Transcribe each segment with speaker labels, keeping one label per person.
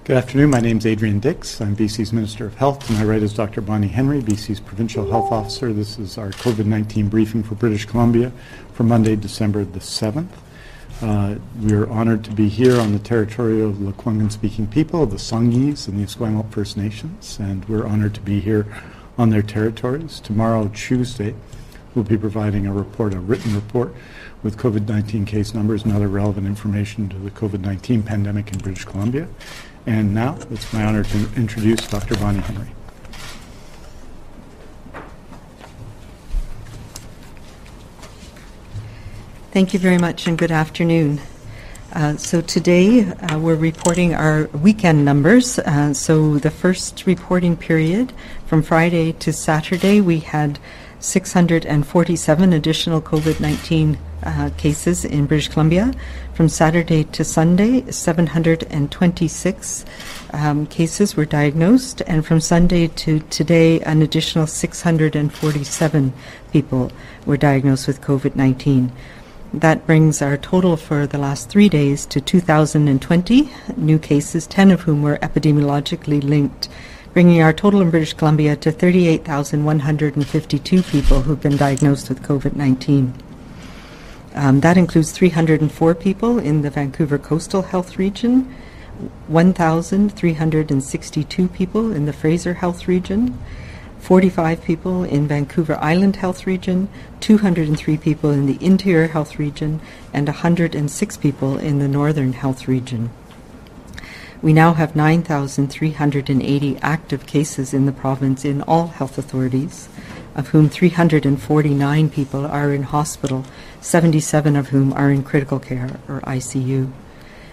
Speaker 1: Good afternoon. My name is Adrian Dix. I'm BC's Minister of Health. To my right is Dr. Bonnie Henry, BC's Provincial Health Officer. This is our COVID-19 briefing for British Columbia for Monday, December the 7th. We are honored to be here on the territory of Lekwungen-speaking people, the Songhees and the Esquimalt First Nations, and we're honored to be here on their territories. Tomorrow, Tuesday, we'll be providing a written report with COVID-19 case numbers and other relevant information to the COVID-19 pandemic in British Columbia. And now, it's my honor to introduce Dr. Bonnie Henry.
Speaker 2: Thank you very much and good afternoon. So today we're reporting our weekend numbers. So the first reporting period from Friday to Saturday, we had 647 additional COVID-19 cases in British Columbia. From Saturday to Sunday, 726 cases were diagnosed, and from Sunday to today, an additional 647 people were diagnosed with COVID-19. That brings our total for the last 3 days to 2,020 new cases, 10 of whom were epidemiologically linked, bringing our total in British Columbia to 38,152 people who've been diagnosed with COVID-19. That includes 304 people in the Vancouver Coastal Health Region, 1,362 people in the Fraser Health Region, 45 people in Vancouver Island Health Region, 203 people in the Interior Health Region, and 106 people in the Northern Health Region. We now have 9,380 active cases in the province in all health authorities, of whom 349 people are in hospital, 77 of whom are in critical care or ICU.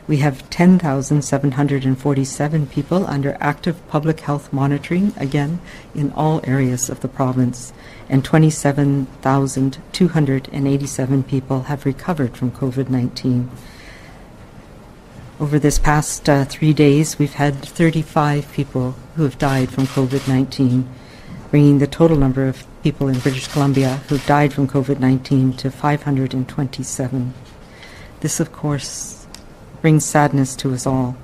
Speaker 2: We have 10,747 people under active public health monitoring, again, in all areas of the province, and 27,287 people have recovered from COVID-19. Over this past 3 days, we've had 35 people who have died from COVID-19, bringing the total number of people in British Columbia who've died from COVID-19 to 527. This, of course, brings sadness to us all.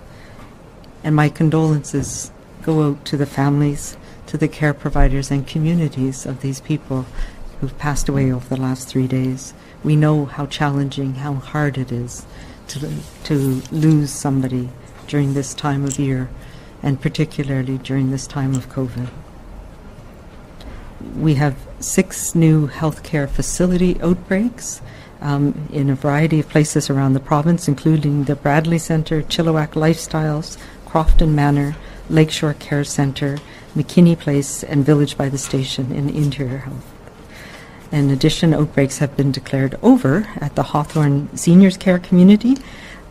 Speaker 2: And my condolences go out to the families, to the care providers and communities of these people who've passed away over the last 3 days. We know how challenging, how hard it is to lose somebody during this time of year, and particularly during this time of COVID. We have 6 new healthcare facility outbreaks in a variety of places around the province, including the Bradley Centre, Chilliwack Lifestyles, Crofton Manor, Lakeshore Care Centre, McKinney Place, and Village by the Station in Interior Health. In addition, outbreaks have been declared over at the Hawthorne Seniors Care Community,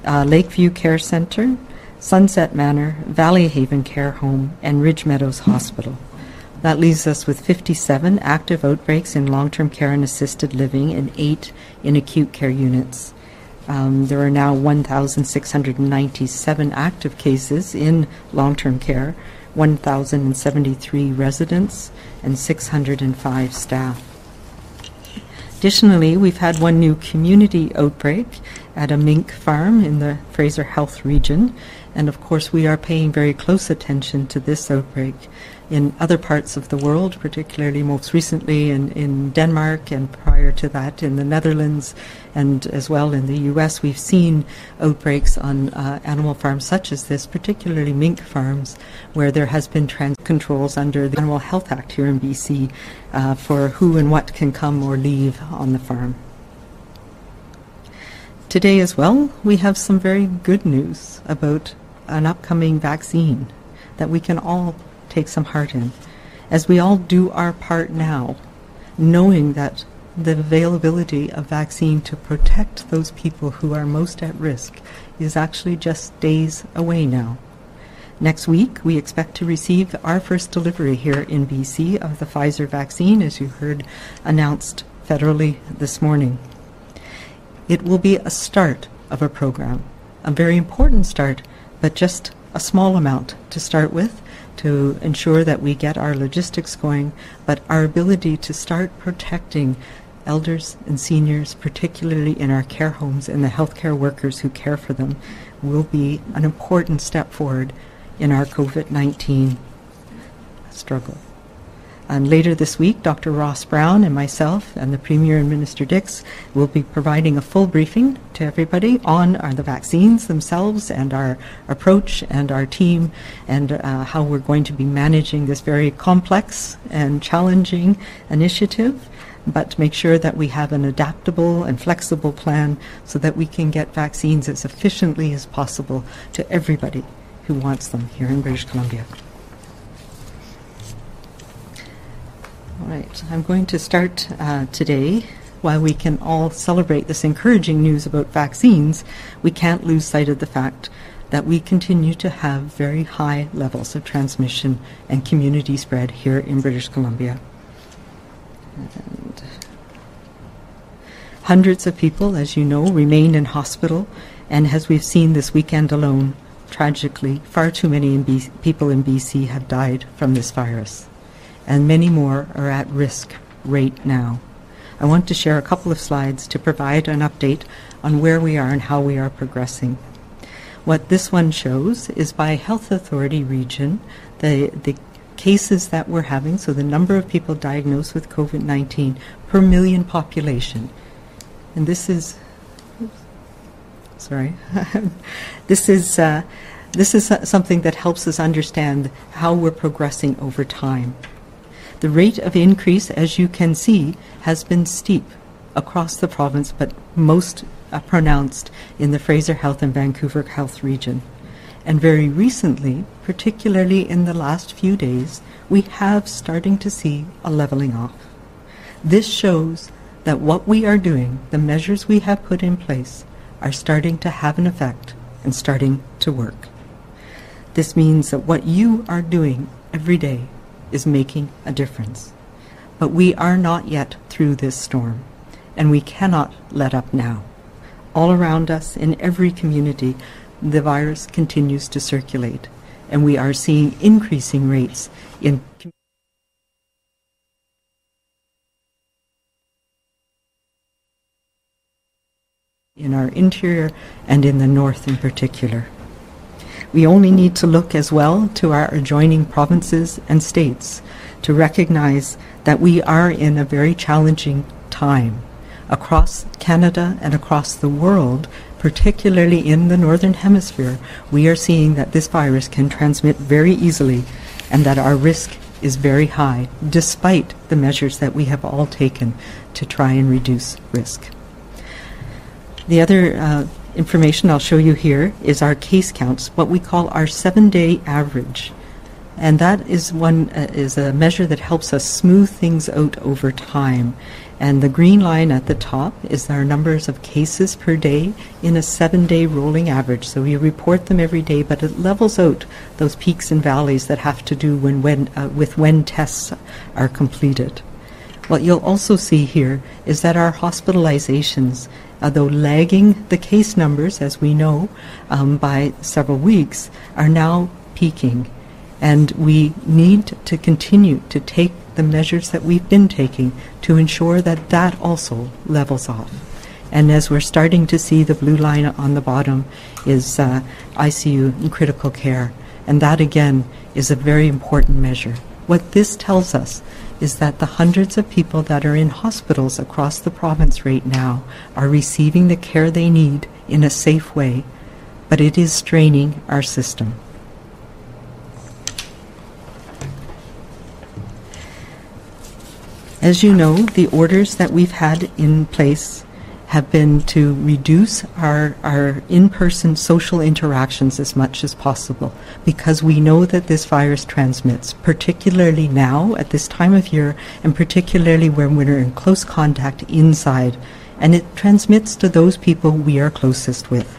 Speaker 2: Lakeview Care Centre, Sunset Manor, Valley Haven Care Home, and Ridge Meadows Hospital. That leaves us with 57 active outbreaks in long-term care and assisted living and 8 in acute care units. There are now 1,697 active cases in long-term care, 1,073 residents, and 605 staff. Additionally, we've had 1 new community outbreak at a mink farm in the Fraser Health Region, and of course we are paying very close attention to this outbreak. In other parts of the world, particularly most recently in Denmark and prior to that in the Netherlands and as well in the US, we've seen outbreaks on animal farms such as this, particularly mink farms, where there has been controls under the Animal Health Act here in BC for who and what can come or leave on the farm. Today as well, we have some very good news about an upcoming vaccine that we can all take some heart in, as we all do our part now, knowing that the availability of vaccine to protect those people who are most at risk is actually just days away now. Next week, we expect to receive our first delivery here in BC of the Pfizer vaccine, as you heard announced federally this morning. It will be a start of a program, a very important start, but just a small amount to start with, to ensure that we get our logistics going, but our ability to start protecting elders and seniors, particularly in our care homes and the healthcare workers who care for them, will be an important step forward in our COVID-19 struggle. And later this week, Dr. Ross Brown and myself and the Premier and Minister Dix will be providing a full briefing to everybody on the vaccines themselves and our approach and our team and how we're going to be managing this very complex and challenging initiative, but make sure that we have an adaptable and flexible plan so that we can get vaccines as efficiently as possible to everybody who wants them here in British Columbia. All right, I'm going to start today. While we can all celebrate this encouraging news about vaccines, we can't lose sight of the fact that we continue to have very high levels of transmission and community spread here in British Columbia. And hundreds of people, as you know, remain in hospital, and as we've seen this weekend alone, tragically, far too many people in BC have died from this virus, and many more are at risk right now. I want to share a couple of slides to provide an update on where we are and how we are progressing. What this one shows is by health authority region, the cases that we're having, so the number of people diagnosed with COVID-19 per million population. And this is, this is something that helps us understand how we're progressing over time. The rate of increase, as you can see, has been steep across the province, but most pronounced in the Fraser Health and Vancouver Health region. And very recently, particularly in the last few days, we have starting to see a leveling off. This shows that what we are doing, the measures we have put in place, are starting to have an effect and starting to work. This means that what you are doing every day is making a difference. But we are not yet through this storm, and we cannot let up now. All around us, in every community, the virus continues to circulate, and we are seeing increasing rates in our interior and in the north in particular. We only need to look as well to our adjoining provinces and states to recognize that we are in a very challenging time. Across Canada and across the world, particularly in the Northern Hemisphere, we are seeing that this virus can transmit very easily and that our risk is very high, despite the measures that we have all taken to try and reduce risk. The other information I'll show you here is our case counts, what we call our 7-day average. And that is a measure that helps us smooth things out over time. And the green line at the top is our numbers of cases per day in a 7-day rolling average. So we report them every day, but it levels out those peaks and valleys that have to do with when tests are completed. What you'll also see here is that our hospitalizations, though lagging the case numbers, as we know, by several weeks, are now peaking. And we need to continue to take the measures that we've been taking to ensure that that also levels off. And as we're starting to see, the blue line on the bottom is ICU and critical care. And that, again, is a very important measure. What this tells us is that the hundreds of people that are in hospitals across the province right now are receiving the care they need in a safe way, but it is straining our system. As you know, the orders that we've had in place have been to reduce our in-person social interactions as much as possible, because we know that this virus transmits, particularly now at this time of year, and particularly when we're in close contact inside, and it transmits to those people we are closest with.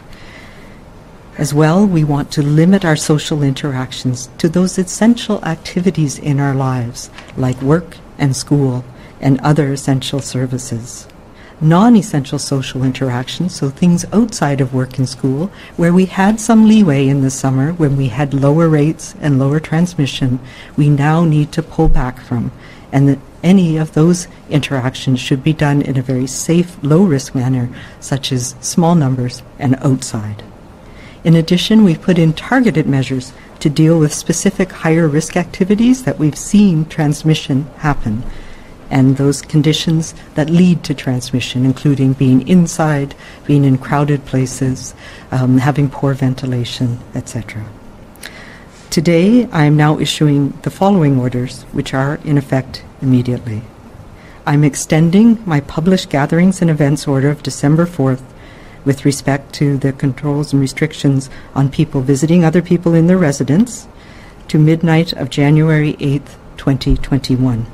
Speaker 2: As well, we want to limit our social interactions to those essential activities in our lives, like work and school and other essential services. Non-essential social interactions, so things outside of work and school, where we had some leeway in the summer when we had lower rates and lower transmission, we now need to pull back from, and that any of those interactions should be done in a very safe, low-risk manner, such as small numbers and outside. In addition, we've put in targeted measures to deal with specific higher risk activities that we've seen transmission happen, and those conditions that lead to transmission, including being inside, being in crowded places, having poor ventilation, etc. Today, I am now issuing the following orders, which are in effect immediately. I'm extending my published gatherings and events order of December 4th with respect to the controls and restrictions on people visiting other people in their residence to midnight of January 8th, 2021.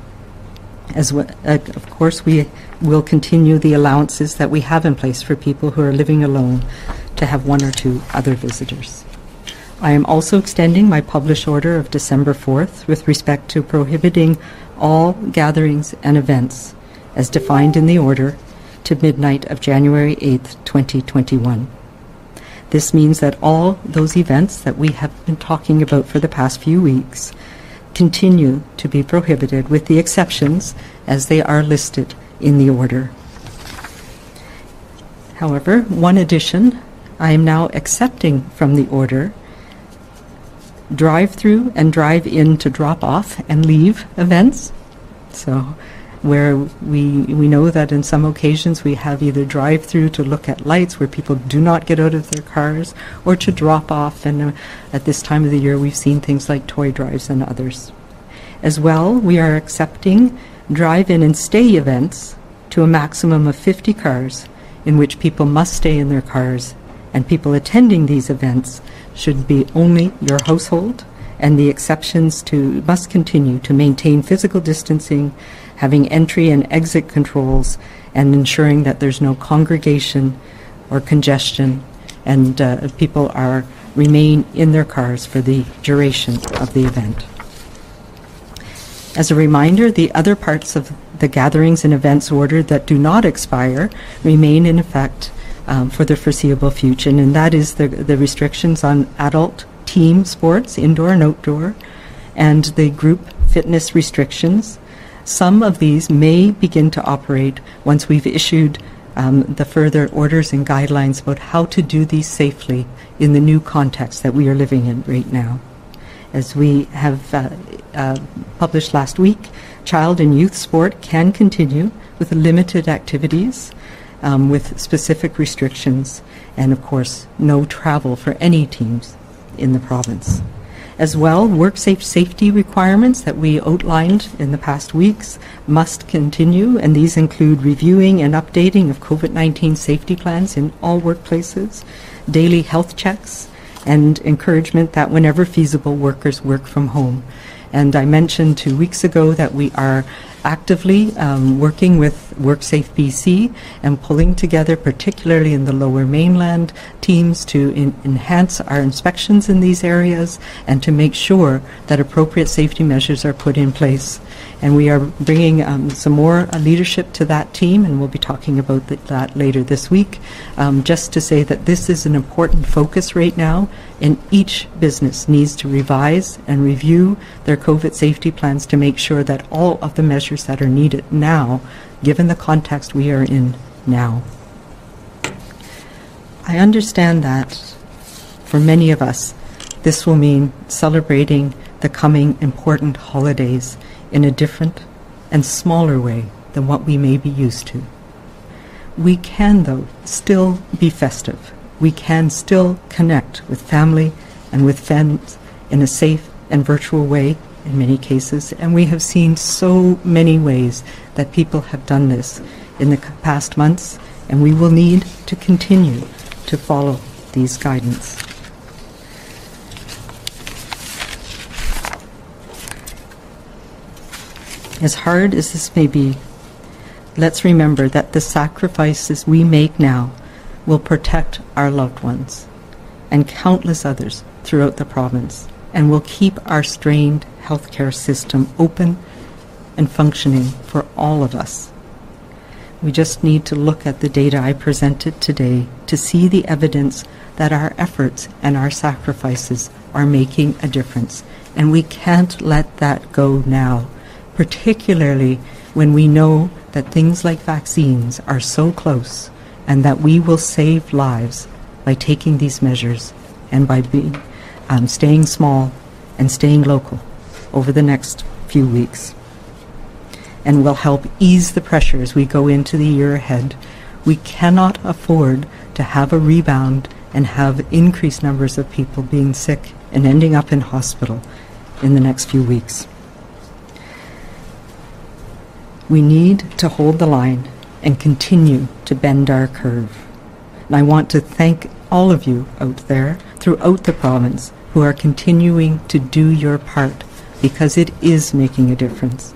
Speaker 2: Of course, we will continue the allowances that we have in place for people who are living alone to have one or two other visitors. I am also extending my published order of December 4th with respect to prohibiting all gatherings and events as defined in the order to midnight of January 8th, 2021. This means that all those events that we have been talking about for the past few weeks continue to be prohibited with the exceptions as they are listed in the order. However, one addition, I am now accepting from the order drive-through and drive-in to drop off and leave events. So where we know that in some occasions we have either drive-through to look at lights where people do not get out of their cars, or to drop off, and at this time of the year we've seen things like toy drives and others. As well, we are accepting drive-in and stay events to a maximum of 50 cars in which people must stay in their cars, and people attending these events should be only your household, and the exceptions must continue to maintain physical distancing, having entry and exit controls, and ensuring that there's no congregation or congestion, and people remain in their cars for the duration of the event. As a reminder, the other parts of the gatherings and events order that do not expire remain in effect for the foreseeable future, and that is the restrictions on adult team sports, indoor and outdoor, and the group fitness restrictions. Some of these may begin to operate once we've issued the further orders and guidelines about how to do these safely in the new context that we are living in right now. As we have published last week, child and youth sport can continue with limited activities with specific restrictions, and of course no travel for any teams in the province. As well, work-safe safety requirements that we outlined in the past weeks must continue, and these include reviewing and updating of COVID-19 safety plans in all workplaces, daily health checks, and encouragement that whenever feasible, workers work from home. And I mentioned 2 weeks ago that we are actively working with WorkSafe BC and pulling together, particularly in the Lower Mainland, teams to enhance our inspections in these areas and to make sure that appropriate safety measures are put in place. And we are bringing some more leadership to that team, and we'll be talking about that later this week, just to say that this is an important focus right now, and each business needs to revise and review their COVID safety plans to make sure that all of the measures that are needed now, given the context we are in now. I understand that for many of us, this will mean celebrating the coming important holidays in a different and smaller way than what we may be used to. We can, though, still be festive. We can still connect with family and with friends in a safe and virtual way in many cases, and we have seen so many ways that people have done this in the past months, and we will need to continue to follow these guidance. As hard as this may be, let's remember that the sacrifices we make now will protect our loved ones and countless others throughout the province, and will keep our strained healthcare system open and functioning for all of us. We just need to look at the data I presented today to see the evidence that our efforts and our sacrifices are making a difference, and we can't let that go now, particularly when we know that things like vaccines are so close, and that we will save lives by taking these measures and by staying small and staying local over the next few weeks, and will help ease the pressure as we go into the year ahead. We cannot afford to have a rebound and have increased numbers of people being sick and ending up in hospital in the next few weeks. We need to hold the line and continue to bend our curve. And I want to thank all of you out there throughout the province who are continuing to do your part, because it is making a difference.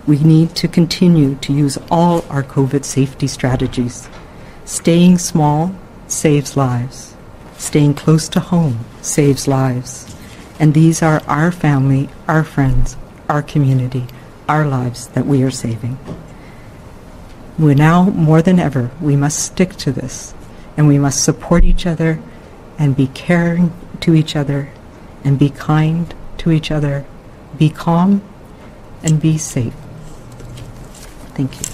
Speaker 2: We need to continue to use all our COVID safety strategies. Staying small saves lives. Staying close to home saves lives. And these are our family, our friends, our community, our lives that we are saving. Now, more than ever, we must stick to this, and we must support each other and be caring to each other and be kind to each other, be calm and be safe. Thank you.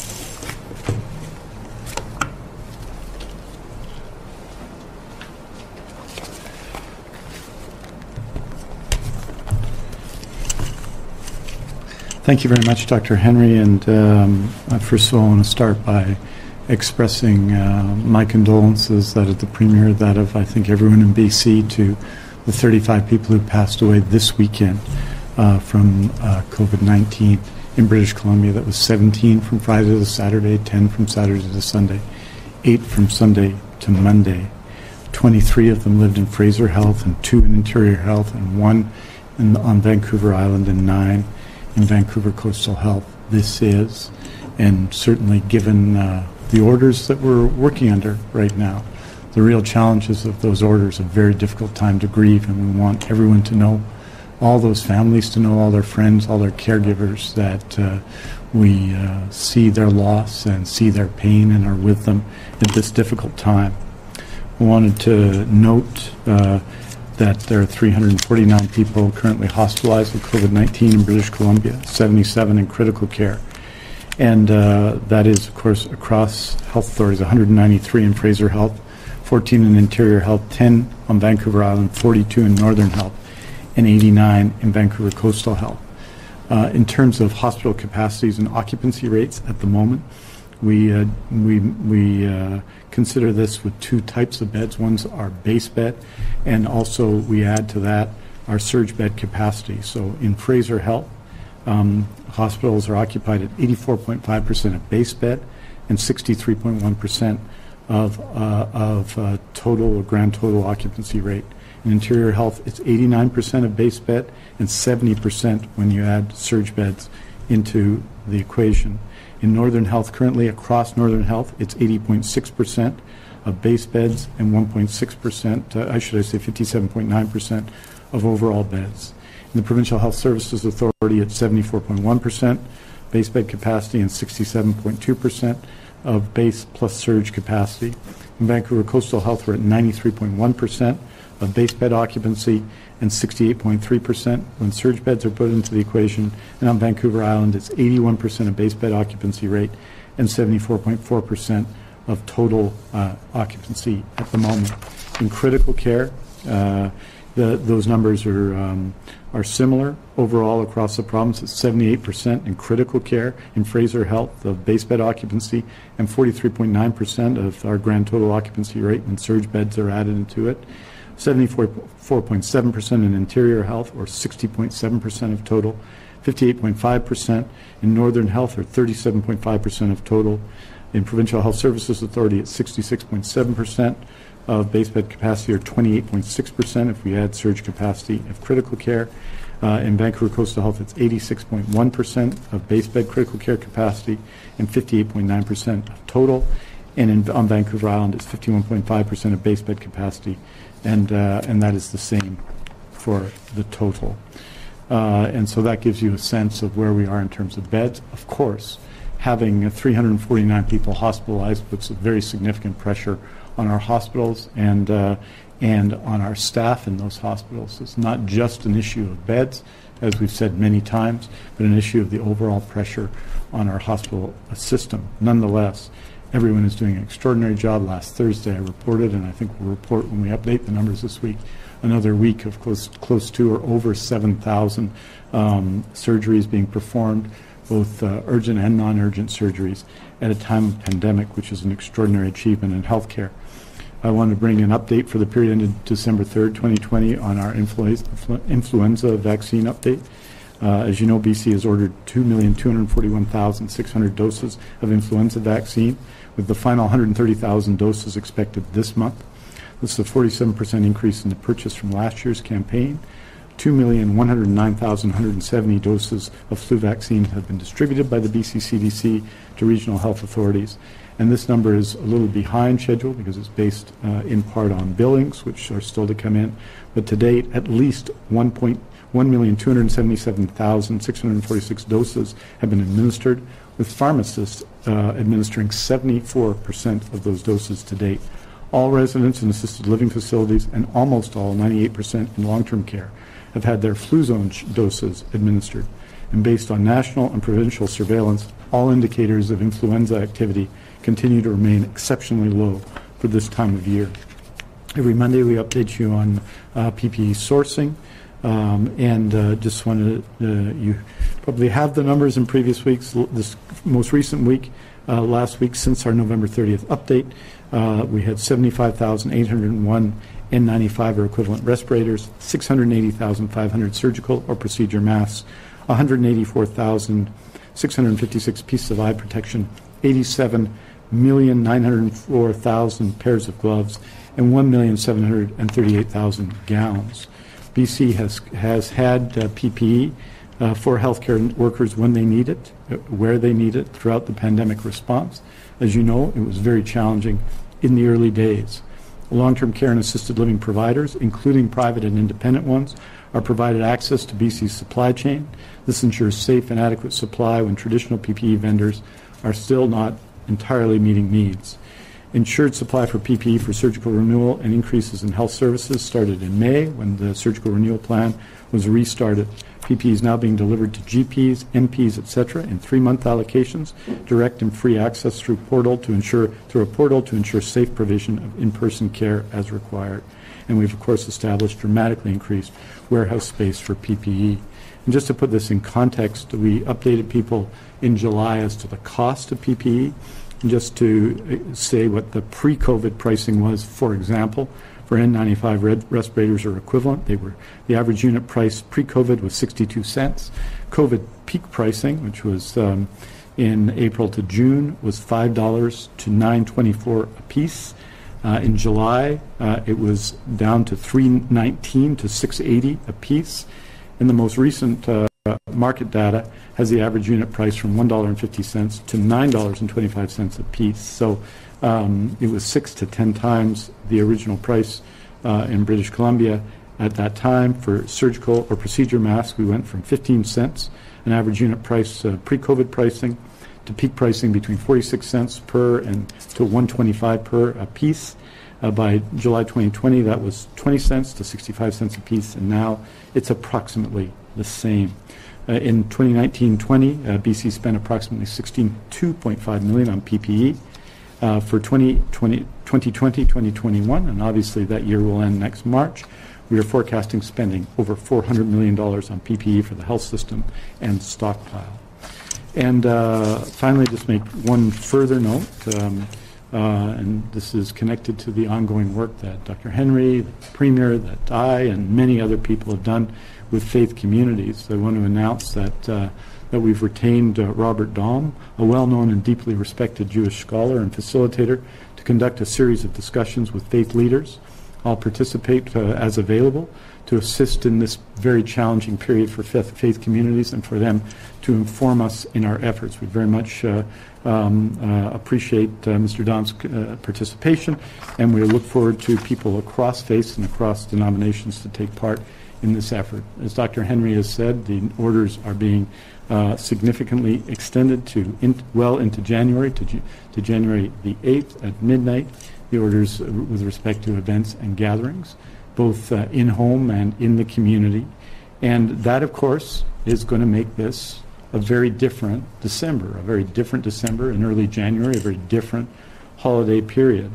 Speaker 1: Thank you very much, Dr. Henry. And first of all, I want to start by expressing my condolences, that of the Premier, that of, I think, everyone in BC, to the 35 people who passed away this weekend from COVID-19 in British Columbia. That was 17 from Friday to Saturday, 10 from Saturday to Sunday, 8 from Sunday to Monday. 23 of them lived in Fraser Health, and 2 in Interior Health, and 1 on Vancouver Island, and 9 in Vancouver Coastal Health. This is, and certainly given the orders that we're working under right now, the real challenges of those orders, a very difficult time to grieve, and we want everyone to know, all those families to know, all their friends, all their caregivers, that we see their loss and see their pain and are with them at this difficult time. I wanted to note that there are 349 people currently hospitalized with COVID-19 in British Columbia, 77 in critical care. And that is, of course, across health authorities, 193 in Fraser Health, 14 in Interior Health, 10 on Vancouver Island, 42 in Northern Health, and 89 in Vancouver Coastal Health. In terms of hospital capacities and occupancy rates at the moment, we consider this with 2 types of beds. One's our base bed, and also we add to that our surge bed capacity. So in Fraser Health, hospitals are occupied at 84.5% of base bed and 63.1% of total or grand total occupancy rate. In Interior Health, it's 89% of base bed and 70% when you add surge beds into the equation. In Northern Health, currently across Northern Health, it's 80.6% of base beds and 1.6%, should I say 57.9% of overall beds. In the Provincial Health Services Authority, it's 74.1% base bed capacity and 67.2% of base plus surge capacity. In Vancouver Coastal Health, we're at 93.1% of base bed occupancy and 68.3% when surge beds are put into the equation. And on Vancouver Island, it's 81% of base bed occupancy rate and 74.4% of total occupancy at the moment. In critical care, those numbers are similar overall across the province. It's 78% in critical care in Fraser Health of base bed occupancy and 43.9% of our grand total occupancy rate when surge beds are added into it. 74.7% in Interior Health, or 60.7% of total. 58.5% in Northern Health, or 37.5% of total. In Provincial Health Services Authority, it's 66.7% of base bed capacity, or 28.6% if we add surge capacity of critical care. In Vancouver Coastal Health, it's 86.1% of base bed critical care capacity and 58.9% of total. And on Vancouver Island, it's 51.5% of base bed capacity, and that is the same for the total. And so that gives you a sense of where we are in terms of beds. Of course, having 349 people hospitalized puts a very significant pressure on our hospitals and on our staff in those hospitals. It's not just an issue of beds, as we've said many times, but an issue of the overall pressure on our hospital system. Nonetheless, Everyone is doing an extraordinary job. Last Thursday I reported, and I think we'll report when we update the numbers this week, another week of close to or over 7,000 surgeries being performed, both urgent and non-urgent surgeries, at a time of pandemic, which is an extraordinary achievement in healthcare. I want to bring an update for the period ended December 3rd, 2020 on our influenza vaccine update. As you know, BC has ordered 2,241,600 doses of influenza vaccine, with the final 130,000 doses expected this month. This is a 47% increase in the purchase from last year's campaign. 2,109,170 doses of flu vaccine have been distributed by the BC CDC to regional health authorities. And this number is a little behind schedule because it's based in part on billings, which are still to come in. But to date, at least 1,277,646 doses have been administered, with pharmacists administering 74% of those doses to date. All residents in assisted living facilities and almost all, 98% in long-term care, have had their flu zone doses administered. And based on national and provincial surveillance, all indicators of influenza activity continue to remain exceptionally low for this time of year. Every Monday we update you on PPE sourcing, and just wanted you probably have the numbers in previous weeks. This most recent week, last week, since our November 30th update, we had 75,801 N95 or equivalent respirators, 680,500 surgical or procedure masks, 184,656 pieces of eye protection, 87,904,000 pairs of gloves, and 1,738,000 gowns. BC has had PPE for healthcare workers when they need it, where they need it throughout the pandemic response. As you know, it was very challenging in the early days. Long-term care and assisted living providers, including private and independent ones, are provided access to BC's supply chain. This ensures safe and adequate supply when traditional PPE vendors are still not entirely meeting needs. Ensured supply for PPE for surgical renewal and increases in health services started in May when the surgical renewal plan was restarted. PPE is now being delivered to GPs, MPs, etc. in 3-month allocations, direct and free access through a portal to ensure safe provision of in-person care as required. And we've, of course, established dramatically increased warehouse space for PPE. And just to put this in context, we updated people in July as to the cost of PPE. And just to say what the pre-COVID pricing was, for example, for N95 respirators or equivalent, the average unit price pre-COVID was 62 cents. COVID peak pricing, which was in April to June, was $5 to $9.24 a piece. In July, it was down to $3.19 to $6.80 a piece. And the most recent market data has the average unit price from $1.50 to $9.25 a piece. So it was 6 to 10 times the original price in British Columbia. At that time, for surgical or procedure masks, we went from 15 cents, an average unit price pre-COVID pricing, to peak pricing between 46 cents per and to $1.25 per a piece. By July 2020, that was 20 cents to 65 cents a piece, and now it's approximately the same. In 2019-20, BC spent approximately $62.5 million on PPE. For 2020-2021, and obviously that year will end next March, we are forecasting spending over $400 million on PPE for the health system and stockpile. And finally, just make one further note, and this is connected to the ongoing work that Dr. Henry, the Premier, that I, and many other people have done with faith communities. I want to announce that we've retained Robert Dahm, a well-known and deeply respected Jewish scholar and facilitator, to conduct a series of discussions with faith leaders. I'll participate as available to assist in this very challenging period for faith communities and for them to inform us in our efforts. We very much appreciate Mr. Dahm's participation, and we look forward to people across faiths and across denominations to take part in this effort. As Dr. Henry has said, the orders are being significantly extended to well into January, to January the 8th at midnight, the orders with respect to events and gatherings, both in home and in the community. And that, of course, is going to make this a very different December, in early January, a very different holiday period.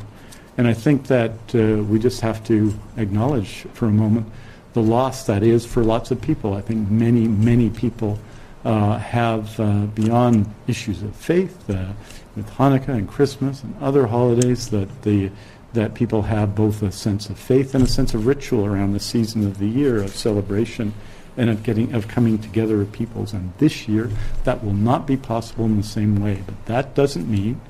Speaker 1: And I think that we just have to acknowledge for a moment the loss that is for lots of people. I think many, many people have, beyond issues of faith, with Hanukkah and Christmas and other holidays, that people have both a sense of faith and a sense of ritual around the season of the year, of celebration and of coming together of peoples. And this year, that will not be possible in the same way. But that doesn't mean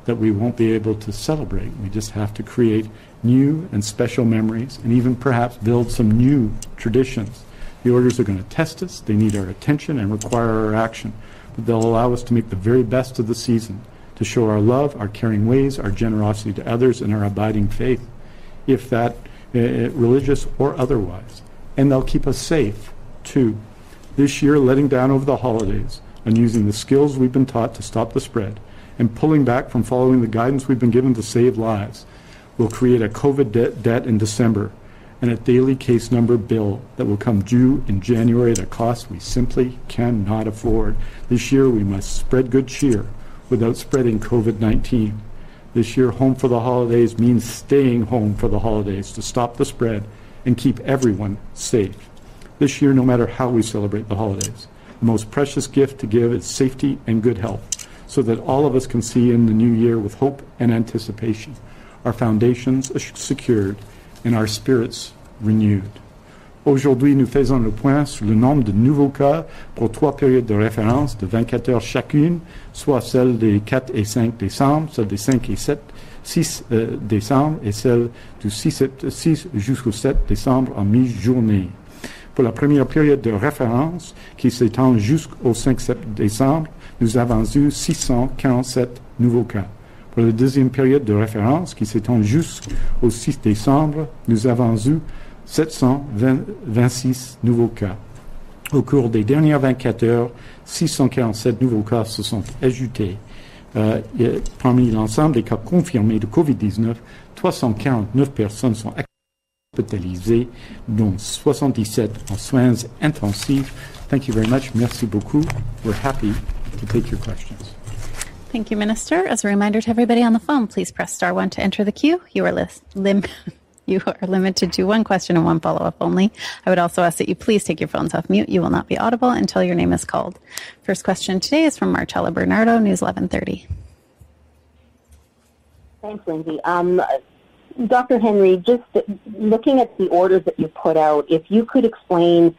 Speaker 1: that we won't be able to celebrate. We just have to create new and special memories and even perhaps build some new traditions. The orders are going to test us. They need our attention and require our action. But they'll allow us to make the very best of the season, to show our love, our caring ways, our generosity to others, and our abiding faith, if that religious or otherwise. And they'll keep us safe, too. This year, letting down over the holidays and using the skills we've been taught to stop the spread and pulling back from following the guidance we've been given to save lives will create a COVID debt in December and a daily case number bill that will come due in January at a cost we simply cannot afford. This year, we must spread good cheer without spreading COVID-19. This year, home for the holidays means staying home for the holidays to stop the spread and keep everyone safe. This year, no matter how we celebrate the holidays, the most precious gift to give is safety and good health, so that all of us can see in the new year with hope and anticipation, our foundations secured and our spirits renewed. Aujourd'hui, nous faisons le point sur le nombre de nouveaux cas pour 3 périodes de référence de 24 heures chacune, soit celle des 4 et 5 décembre, celle des 5 et 6 décembre et celle du 6 jusqu'au 7 décembre en mi-journée. Pour la première période de référence, qui s'étend jusqu'au 5 décembre, nous avons eu 647 nouveaux cas. Pour la deuxième période de référence, qui s'étend jusqu'au 6 décembre, nous avons eu 726 nouveaux cas. Au cours des dernières 24 heures, 647 nouveaux cas se sont ajoutés. Parmi l'ensemble des cas confirmés de COVID-19, 349 personnes sont hospitalisées, dont 77 en soins intensifs. Thank you very much. Merci beaucoup. We're happy to take your questions.
Speaker 3: Thank you, Minister. As a reminder to everybody on the phone, please press star 1 to enter the queue. You are limited to one question and one follow-up only. I would also ask that you please take your phones off mute. You will not be audible until your name is called. First question today is from Marcella Bernardo, News 1130.
Speaker 4: Thanks, Lindsay. Dr. Henry, just looking at the orders that you put out, if you could explain,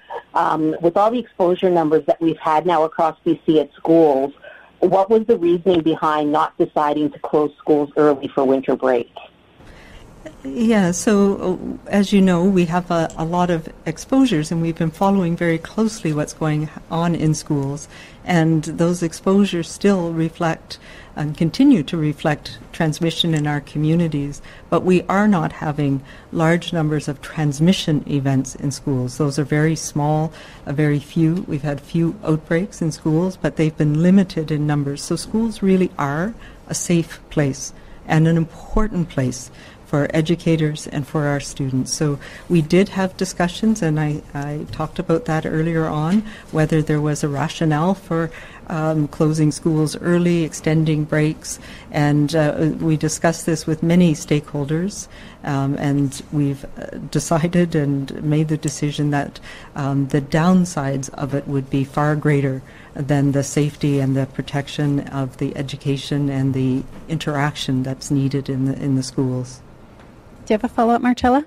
Speaker 4: with all the exposure numbers that we've had now across BC at schools, what was the reasoning behind not deciding to close schools early for winter break?
Speaker 2: Yeah, so as you know, we have a lot of exposures, and we've been following very closely what's going on in schools, and those exposures still reflect and continue to reflect transmission in our communities, but we are not having large numbers of transmission events in schools. Those are very small, very few. We've had few outbreaks in schools, but they've been limited in numbers. So schools really are a safe place and an important place for educators and for our students. So we did have discussions, and I talked about that earlier on, whether there was a rationale for closing schools early, extending breaks, and we discussed this with many stakeholders, and we've decided and made the decision that the downsides of it would be far greater than the safety and the protection of the education and the interaction that's needed in the schools.
Speaker 3: Do you have a follow-up, Marcella?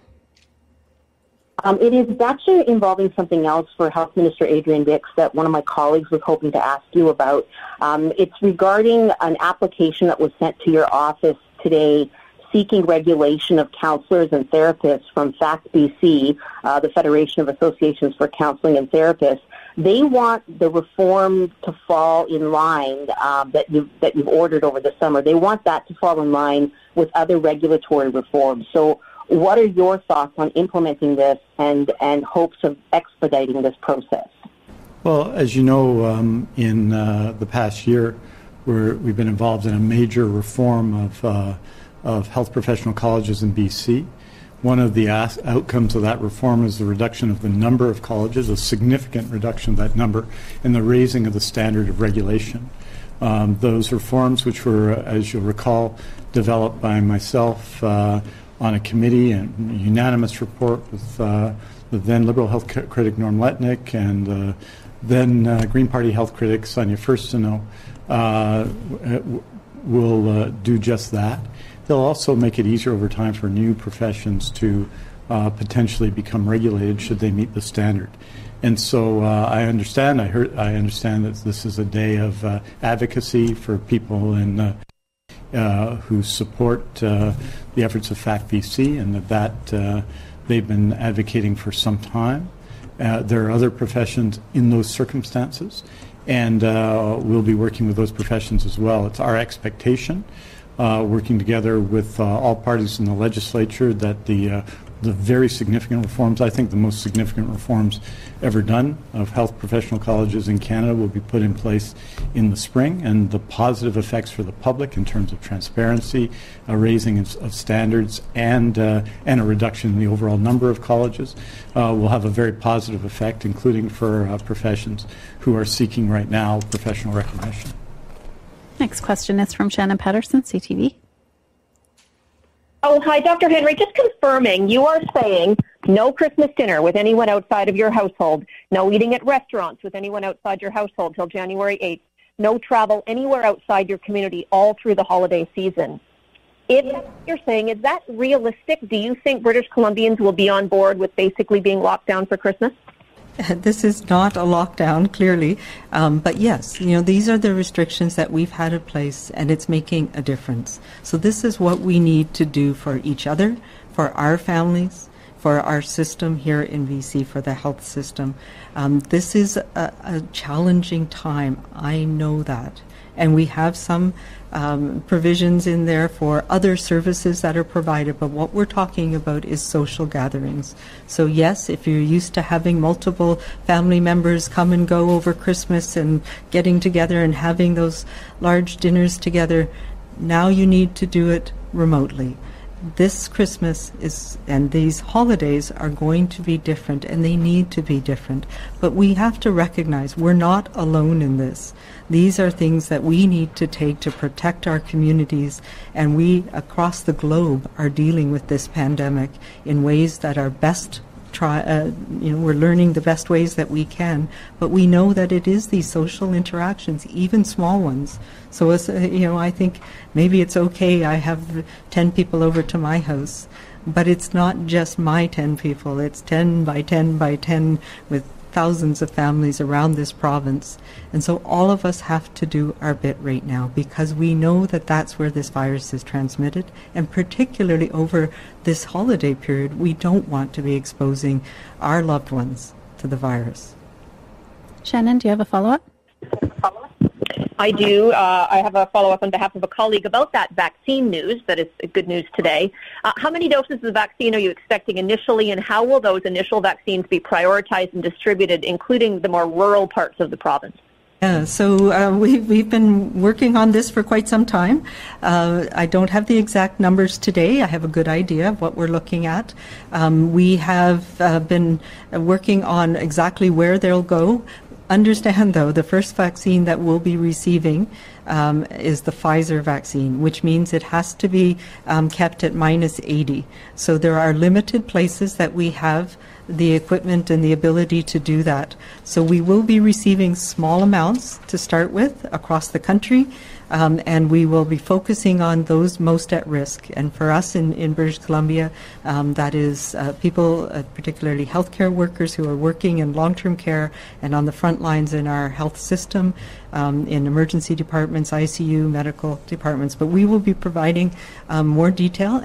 Speaker 4: It is actually involving something else for Health Minister Adrian Dix that one of my colleagues was hoping to ask you about. It's regarding an application that was sent to your office today seeking regulation of counselors and therapists from FACT BC, the Federation of Associations for Counseling and Therapists. They want the reform to fall in line that you've ordered over the summer. They want that to fall in line with other regulatory reforms. So what are your thoughts on implementing this and hopes of expediting this process?
Speaker 1: Well, as you know, in the past year, we've been involved in a major reform of health professional colleges in BC. One of the outcomes of that reform is the reduction of the number of colleges, a significant reduction of that number, and the raising of the standard of regulation. Those reforms, which were, as you'll recall, developed by myself on a committee and unanimous report with the then Liberal health critic Norm Letnick and then Green Party health critic Sonia Furstenau, will do just that. They'll also make it easier over time for new professions to potentially become regulated should they meet the standard. And so I understand that this is a day of advocacy for people who support the efforts of FACT-BC, and that they've been advocating for some time. There are other professions in those circumstances, and we'll be working with those professions as well. It's our expectation, working together with all parties in the legislature, that the very significant reforms, I think the most significant reforms ever done of health professional colleges in Canada, will be put in place in the spring, and the positive effects for the public in terms of transparency, a raising of standards, and a reduction in the overall number of colleges will have a very positive effect, including for professions who are seeking right now professional recognition.
Speaker 3: Next question is from Shannon Patterson, CTV.
Speaker 5: Oh, hi, Dr. Henry. Just confirming, you are saying no Christmas dinner with anyone outside of your household, no eating at restaurants with anyone outside your household till January 8th, no travel anywhere outside your community all through the holiday season. If you're saying, is that realistic? Do you think British Columbians will be on board with basically being locked down for Christmas?
Speaker 2: This is not a lockdown, clearly, but yes, these are the restrictions that we've had in place, and it's making a difference. So this is what we need to do for each other, for our families, for our system here in BC, for the health system. This is a challenging time, I know that, and we have some provisions in there for other services that are provided, but what we're talking about is social gatherings. So yes, if you're used to having multiple family members come and go over Christmas and getting together and having those large dinners together, now you need to do it remotely. This Christmas and these holidays are going to be different, and they need to be different. But we have to recognize we're not alone in this. These are things that we need to take to protect our communities, and we across the globe are dealing with this pandemic in ways that are best. We're learning the best ways that we can, but we know that it is these social interactions, even small ones. So, I think maybe it's okay. I have 10 people over to my house, but it's not just my 10 people. It's 10 by 10 by 10 with thousands of families around this province. And so all of us have to do our bit right now, because we know that that's where this virus is transmitted, and particularly over this holiday period, we don't want to be exposing our loved ones to the virus.
Speaker 3: Shannon, do you have a follow-up?
Speaker 5: I do. I have a follow-up on behalf of a colleague about that vaccine news that is good news today. How many doses of vaccine are you expecting initially, and how will those initial vaccines be prioritized and distributed, including the more rural parts of the province?
Speaker 2: Yeah, so we've been working on this for quite some time. I don't have the exact numbers today. I have a good idea of what we're looking at. We have been working on exactly where they'll go. Understand, though, the first vaccine that we'll be receiving is the Pfizer vaccine, which means it has to be kept at -80. So there are limited places that we have the equipment and the ability to do that. So we will be receiving small amounts to start with across the country, and we will be focusing on those most at risk. And for us in British Columbia, that is people, particularly healthcare workers who are working in long-term care and on the front lines in our health system, in emergency departments, ICU, medical departments. But we will be providing more detail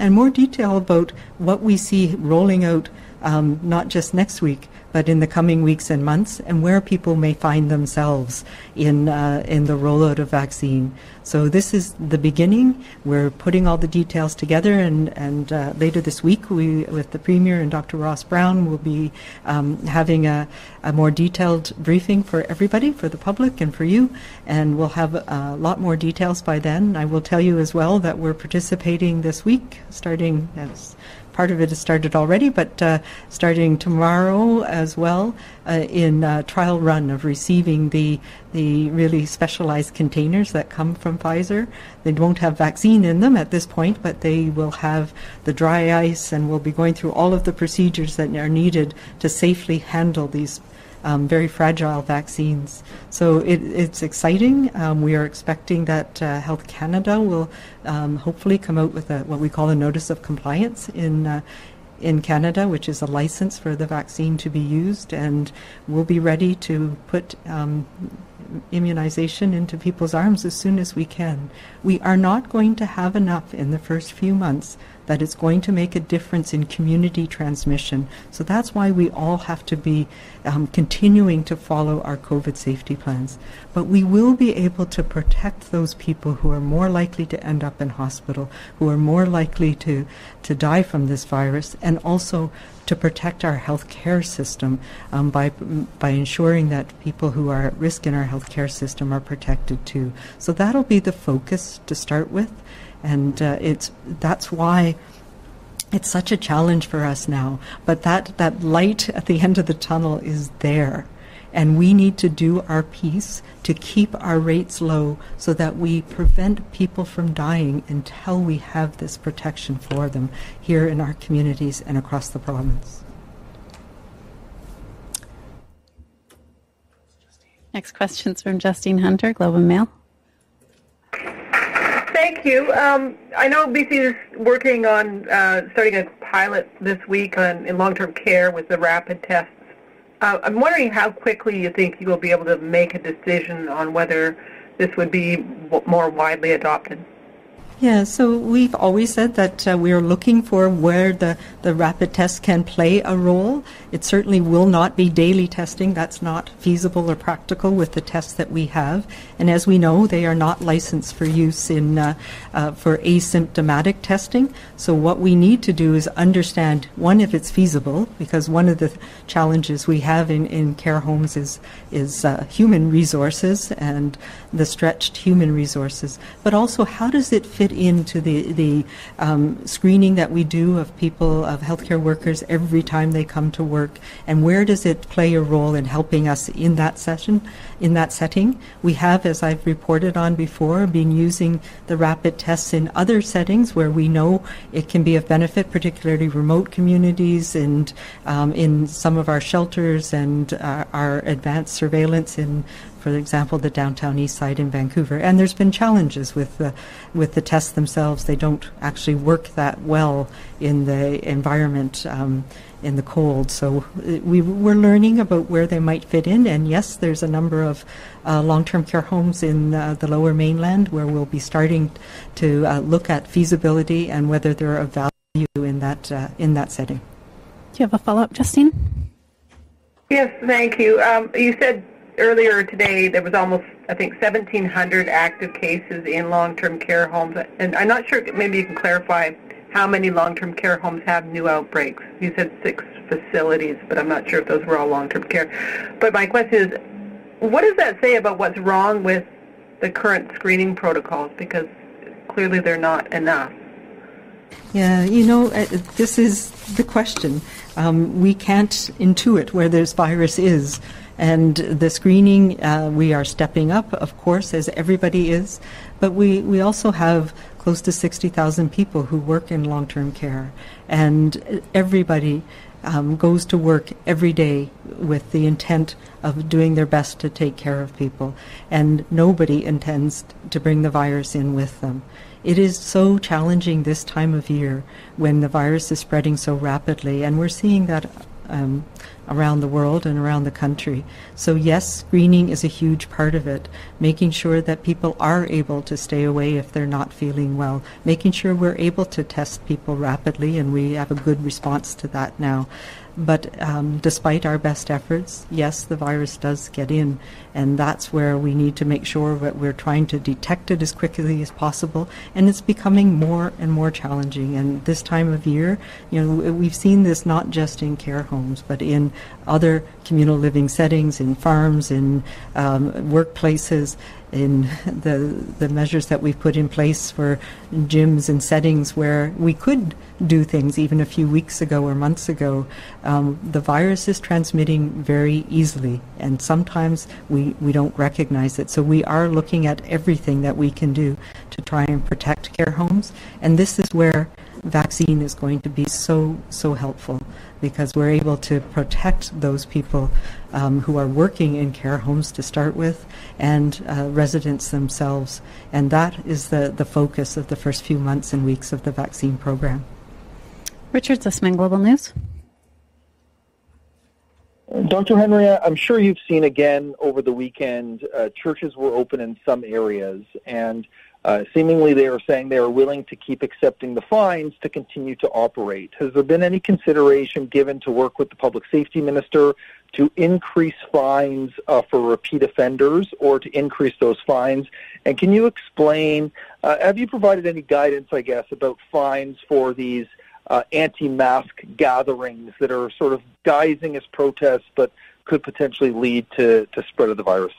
Speaker 2: about what we see rolling out, not just next week, but in the coming weeks and months, and where people may find themselves in the rollout of vaccine. So this is the beginning. We're putting all the details together, and later this week, we, with the Premier and Dr. Ross Brown, will be having a more detailed briefing for everybody, for the public and for you, and we'll have a lot more details by then. I will tell you as well that we're participating this week, starting as part of it has started already, but starting tomorrow as well in a trial run of receiving the really specialized containers that come from Pfizer. They won't have vaccine in them at this point, but they will have the dry ice, and we'll be going through all of the procedures that are needed to safely handle these very fragile vaccines. So it's exciting. We are expecting that Health Canada will hopefully come out with what we call a notice of compliance in Canada, which is a license for the vaccine to be used, and we'll be ready to put immunization into people's arms as soon as we can. We are not going to have enough in the first few months that it's going to make a difference in community transmission. So that's why we all have to be continuing to follow our COVID safety plans. But we will be able to protect those people who are more likely to end up in hospital, who are more likely to die from this virus, and also to protect our health care system by ensuring that people who are at risk in our health care system are protected too. So that'll be the focus to start with. And that's why it's such a challenge for us now. But that light at the end of the tunnel is there. And we need to do our piece to keep our rates low so that we prevent people from dying until we have this protection for them here in our communities and across the province.
Speaker 3: Next question's from Justine Hunter, Globe and Mail.
Speaker 6: Thank you. I know BC is working on starting a pilot this week in long-term care with the rapid tests. I'm wondering how quickly you think you will be able to make a decision on whether this would be more widely adopted.
Speaker 2: Yeah, so we've always said that we are looking for where the rapid test can play a role. It certainly will not be daily testing. That's not feasible or practical with the tests that we have. And as we know, they are not licensed for use for asymptomatic testing. So what we need to do is understand, one, if it's feasible, because one of the challenges we have in care homes is human resources and the stretched human resources, but also how does it fit into the screening that we do of people, of healthcare workers every time they come to work, and where does it play a role in helping us in that setting. We have, as I've reported on before, been using the rapid tests in other settings where we know it can be of benefit, particularly remote communities and in some of our shelters and our advanced surveillance in, for example, the downtown east side in Vancouver. And there's been challenges with the tests themselves. They don't actually work that well in the environment in the cold. So we're learning about where they might fit in. And yes, there's a number of long-term care homes in the Lower Mainland where we'll be starting to look at feasibility and whether they're of value in that setting.
Speaker 3: Do you have a follow-up, Justine?
Speaker 6: Yes, thank you. You said earlier today there was almost, I think, 1,700 active cases in long-term care homes. And I'm not sure, maybe you can clarify how many long-term care homes have new outbreaks. You said 6 facilities, but I'm not sure if those were all long-term care. But my question is, what does that say about what's wrong with the current screening protocols? Because clearly they're not enough.
Speaker 2: Yeah, this is the question. We can't intuit where this virus is. And the screening, we are stepping up, of course, as everybody is. But we also have close to 60,000 people who work in long-term care. And everybody goes to work every day with the intent of doing their best to take care of people. And nobody intends to bring the virus in with them. It is so challenging this time of year when the virus is spreading so rapidly, and we're seeing that around the world and around the country. So yes, screening is a huge part of it, making sure that people are able to stay away if they're not feeling well, making sure we're able to test people rapidly, and we have a good response to that now. But despite our best efforts, yes, the virus does get in, and that's where we need to make sure that we're trying to detect it as quickly as possible, and it's becoming more and more challenging. And this time of year, we've seen this not just in care homes, but in other communal living settings, in farms, in workplaces, in the measures that we've put in place for gyms and settings where we could do things even a few weeks ago or months ago. The virus is transmitting very easily, and sometimes we don't recognize it. So we are looking at everything that we can do to try and protect care homes, and this is where vaccine is going to be so helpful, because we're able to protect those people who are working in care homes to start with, and residents themselves. And that is the focus of the first few months and weeks of the vaccine program.
Speaker 3: Richard Zussman, Global News.
Speaker 7: Dr. Henry, I'm sure you've seen again over the weekend, churches were open in some areas, and seemingly they are saying they are willing to keep accepting the fines to continue to operate. Has there been any consideration given to work with the public safety minister to increase fines for repeat offenders, or to increase those fines? And can you explain, have you provided any guidance, I guess, about fines for these anti-mask gatherings that are sort of guising as protests but could potentially lead to spread of the virus?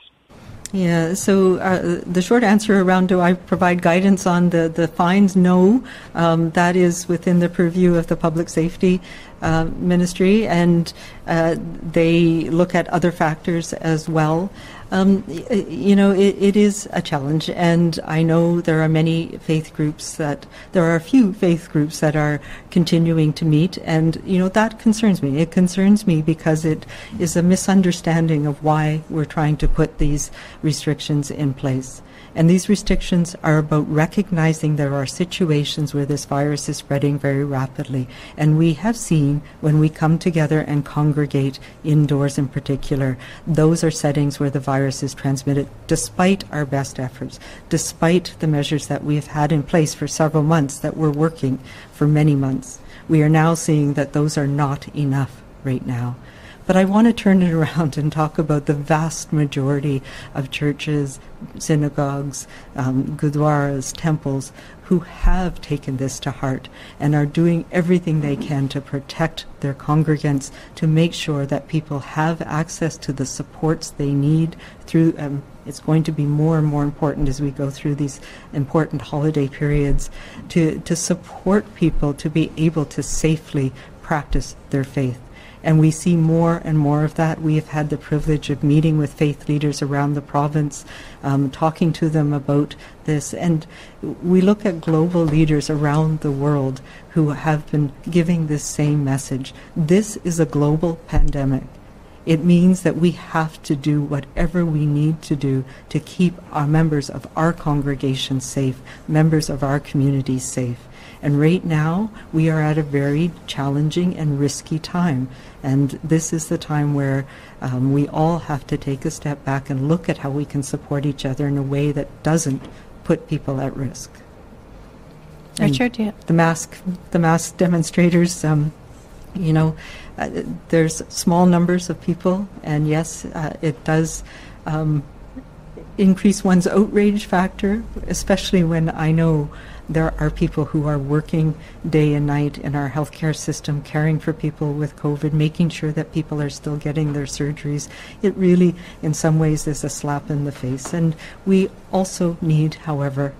Speaker 2: Yeah, so the short answer around do I provide guidance on the fines? No. That is within the purview of the Public Safety Ministry, and they look at other factors as well. It is a challenge, and I know there are a few faith groups that are continuing to meet, and that concerns me. It concerns me because it is a misunderstanding of why we're trying to put these restrictions in place. And these restrictions are about recognizing there are situations where this virus is spreading very rapidly. And we have seen when we come together and congregate indoors in particular, those are settings where the virus is transmitted despite our best efforts, despite the measures that we have had in place for several months that were working for many months. We are now seeing that those are not enough right now. But I want to turn it around and talk about the vast majority of churches, synagogues, gurdwaras, temples, who have taken this to heart and are doing everything they can to protect their congregants, to make sure that people have access to the supports they need through it's going to be more and more important as we go through these important holiday periods, to support people to be able to safely practice their faith. And we see more and more of that. We have had the privilege of meeting with faith leaders around the province, talking to them about this. And we look at global leaders around the world who have been giving this same message. This is a global pandemic. It means that we have to do whatever we need to do to keep our members of our congregation safe, members of our communities safe. And right now, we are at a very challenging and risky time. And this is the time where we all have to take a step back and look at how we can support each other in a way that doesn't put people at risk.
Speaker 3: Richard, yeah.
Speaker 2: The mask demonstrators, there's small numbers of people, and yes, it does increase one's outrage factor, especially when I know there are people who are working day and night in our healthcare system, caring for people with COVID, making sure that people are still getting their surgeries. It really, in some ways, is a slap in the face. And we also need, however,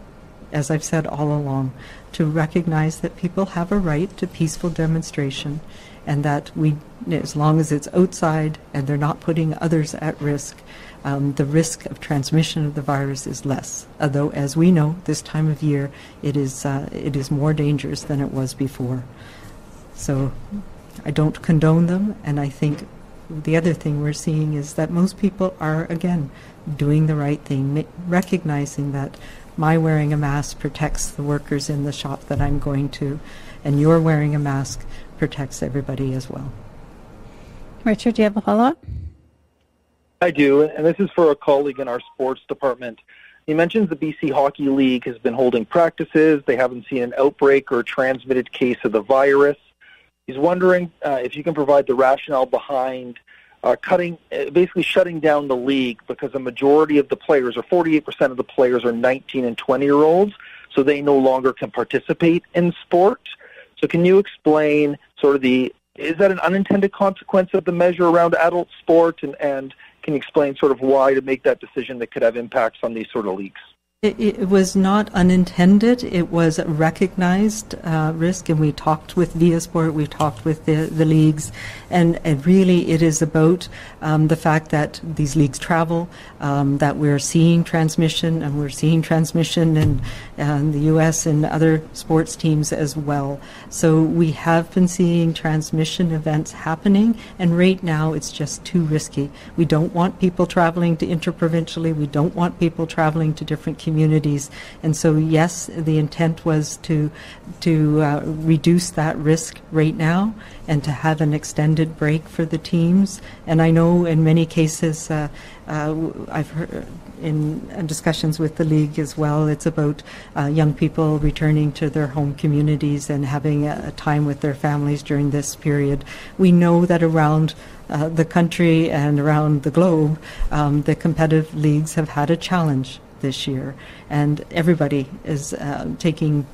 Speaker 2: as I've said all along, to recognize that people have a right to peaceful demonstration, and that as long as it's outside and they're not putting others at risk, the risk of transmission of the virus is less. Although, as we know, this time of year, it is more dangerous than it was before. So I don't condone them, and I think the other thing we're seeing is that most people are, again, doing the right thing, recognizing that my wearing a mask protects the workers in the shop that I'm going to, and your wearing a mask protects everybody as well.
Speaker 3: Richard, do you have a follow-up?
Speaker 7: I do, and this is for a colleague in our sports department. He mentions the BC Hockey League has been holding practices. They haven't seen an outbreak or a transmitted case of the virus. He's wondering if you can provide the rationale behind basically shutting down the league, because a majority of the players, or 48% of the players, are 19 and 20-year-olds, so they no longer can participate in sport. So can you explain sort of the is that an unintended consequence of the measure around adult sport? And can you explain sort of why to make that decision that could have impacts on these sort of leagues?
Speaker 2: It was not unintended. It was a recognized risk, and we talked with Via Sport, we talked with the leagues, and really it is about the fact that these leagues travel, that we're seeing transmission, and we're seeing transmission in the U.S. and other sports teams as well. So we have been seeing transmission events happening, and right now it's just too risky. We don't want people traveling to interprovincially. We don't want people traveling to different communities. And so, yes, the intent was to reduce that risk right now and to have an extended break for the teams. And I know in many cases, I've heard in discussions with the league as well, it's about young people returning to their home communities and having a time with their families during this period. We know that around the country and around the globe, the competitive leagues have had a challenge this year, and everybody is having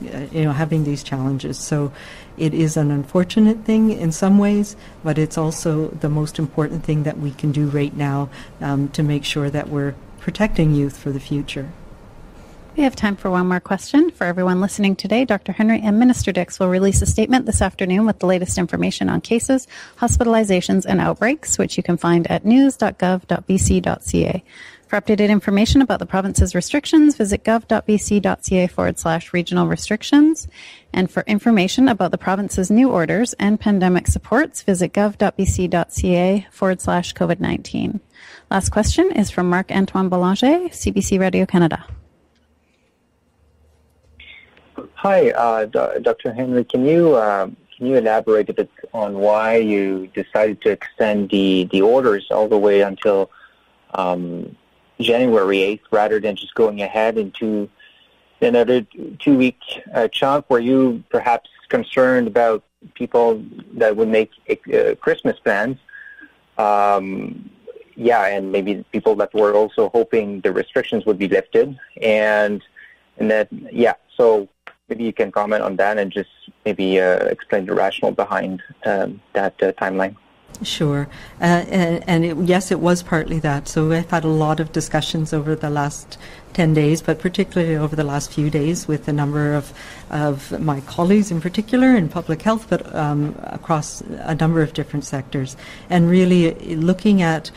Speaker 2: these challenges. So it is an unfortunate thing in some ways, but it's also the most important thing that we can do right now to make sure that we're protecting youth for the future.
Speaker 3: We have time for one more question. For everyone listening today, Dr. Henry and Minister Dix will release a statement this afternoon with the latest information on cases, hospitalizations, and outbreaks, which you can find at news.gov.bc.ca. For updated information about the province's restrictions, visit gov.bc.ca/regional restrictions. And for information about the province's new orders and pandemic supports, visit gov.bc.ca/COVID-19. Last question is from Marc-Antoine Boulanger, CBC Radio Canada.
Speaker 8: Hi, Dr. Henry. Can you elaborate a bit on why you decided to extend the orders all the way until January 8th rather than just going ahead into another 2-week chunk? Were you perhaps concerned about people that would make Christmas plans? And maybe people that were also hoping the restrictions would be lifted. And that, so maybe you can comment on that and just maybe explain the rationale behind that timeline.
Speaker 2: Sure. Yes, it was partly that. So I've had a lot of discussions over the last 10 days, but particularly over the last few days with a number of my colleagues in particular in public health, but across a number of different sectors. And really looking at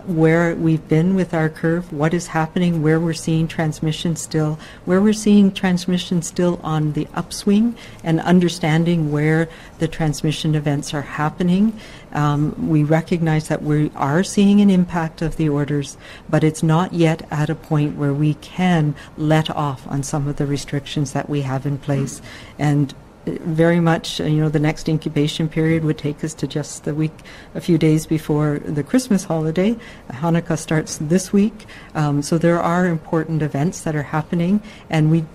Speaker 2: where we've been with our curve, what is happening, where we're seeing transmission still on the upswing, and understanding where the transmission events are happening. We recognize that we are seeing an impact of the orders, but it's not yet at a point where we can let off on some of the restrictions that we have in place. And very much, the next incubation period would take us to just a few days before the Christmas holiday. Hanukkah starts this week, so there are important events that are happening, and we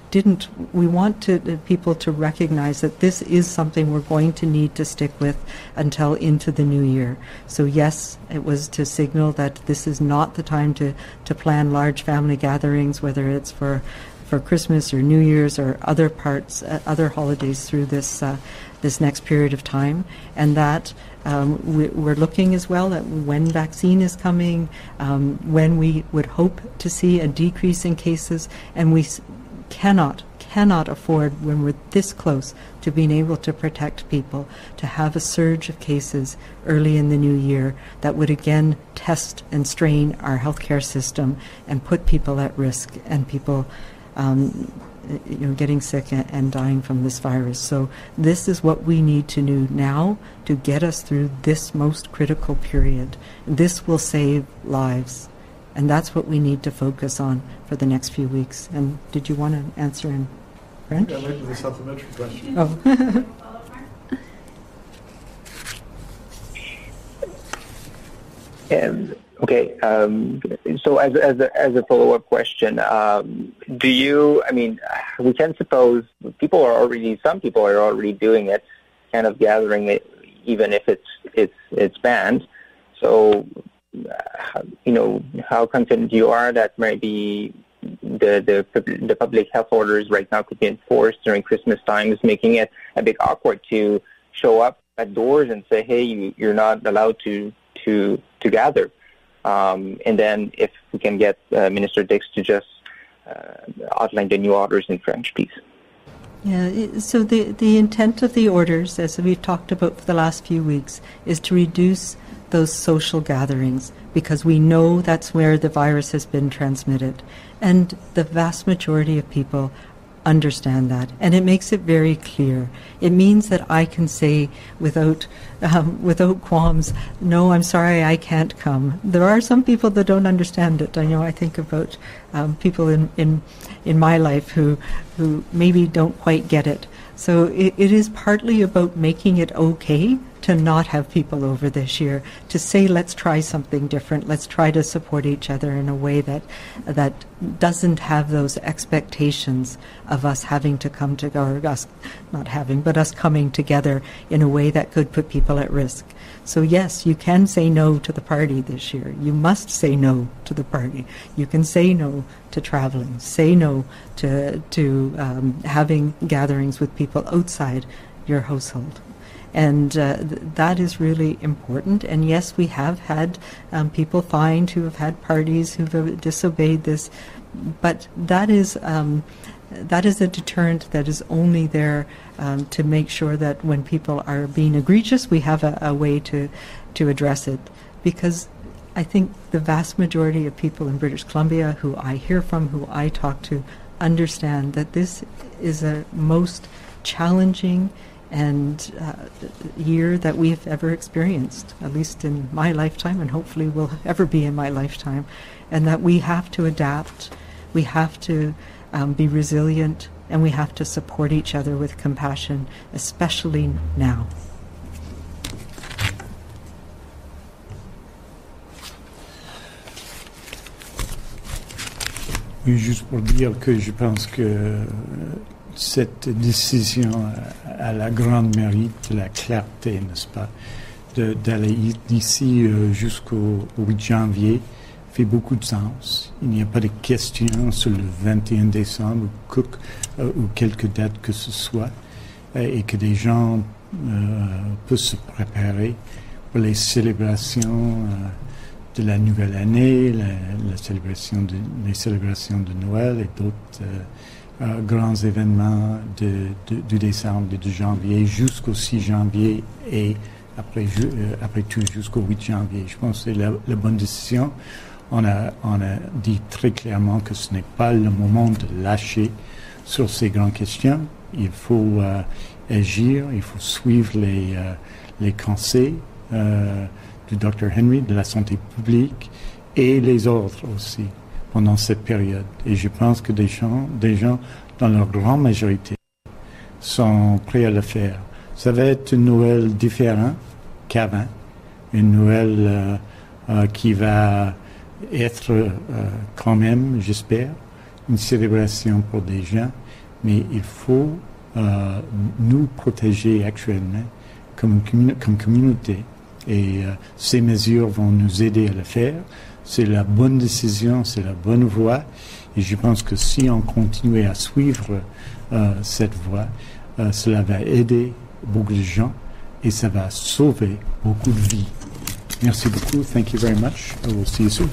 Speaker 2: want people to recognize that this is something we're going to need to stick with until into the new year. So yes, it was to signal that this is not the time to plan large family gatherings, whether it's for Christmas or New Year's or other holidays through this next period of time, and that we're looking as well at when vaccine is coming, when we would hope to see a decrease in cases, and we cannot afford, when we're this close to being able to protect people, to have a surge of cases early in the new year that would again test and strain our healthcare system and put people at risk and people getting sick and dying from this virus. So this is what we need to do now to get us through this most critical period. This will save lives, and that's what we need to focus on for the next few weeks. And did you want to answer in French?
Speaker 1: I'd like the supplementary question.
Speaker 2: Oh.
Speaker 8: Okay. So as a follow-up question, we can suppose some people are already doing it, kind of gathering it, even if it's banned. So, how confident you are that maybe the public health orders right now could be enforced during Christmas times, making it a bit awkward to show up at doors and say, hey, you're not allowed to gather. And then if we can get Minister Dix to just outline the new orders in French, please.
Speaker 2: Yeah, so the intent of the orders, as we've talked about for the last few weeks, is to reduce those social gatherings because we know that's where the virus has been transmitted. And the vast majority of people understand that, and it makes it very clear. It means that I can say without qualms, no, I'm sorry, I can't come. There are some people that don't understand it. I know I think about people in my life who maybe don't quite get it. So it is partly about making it okay to not have people over this year, to say let's try something different, let's try to support each other in a way that doesn't have those expectations of us having to come together, or us not having, but us coming together in a way that could put people at risk. So yes, you can say no to the party this year. You must say no to the party. You can say no to traveling, say no to having gatherings with people outside your household. And that is really important. And yes, we have had people fined who have had parties who've disobeyed this, but that is a deterrent that is only there to make sure that when people are being egregious, we have a way to address it. Because I think the vast majority of people in British Columbia who I hear from, who I talk to, understand that this is a most challenging and year that we have ever experienced, at least in my lifetime, and hopefully will ever be in my lifetime, and that we have to adapt, we have to be resilient, and we have to support each other with compassion, especially now.
Speaker 1: Oui, juste pour dire que je pense que cette décision a la grande mérite de la clarté, n'est-ce pas, d'aller d'ici jusqu'au 8 janvier fait beaucoup de sens. Il n'y a pas de question sur le 21 décembre ou quelque date que ce soit, et que des gens peuvent se préparer pour les célébrations de la nouvelle année, les célébrations de Noël et d'autres grands événements du décembre et de janvier jusqu'au 6 janvier et après tout jusqu'au 8 janvier. Je pense que c'est la bonne décision. On a dit très clairement que ce n'est pas le moment de lâcher sur ces grandes questions. Il faut agir, il faut suivre les conseils du Dr Henry, de la santé publique et les autres aussi pendant cette période. Et je pense que des gens dans leur grande majorité sont prêts à le faire. Ça va être une Noël différente qu'avant, une Noël qui va être quand même, j'espère, une célébration pour des gens, mais il faut nous protéger actuellement comme communauté. Et ces mesures vont nous aider à le faire. C'est la bonne décision, c'est la bonne voie. Et je pense que si on continue à suivre cette voie, cela va aider beaucoup de gens et ça va sauver beaucoup de vies. Merci beaucoup. Thank you very much. I will see you soon.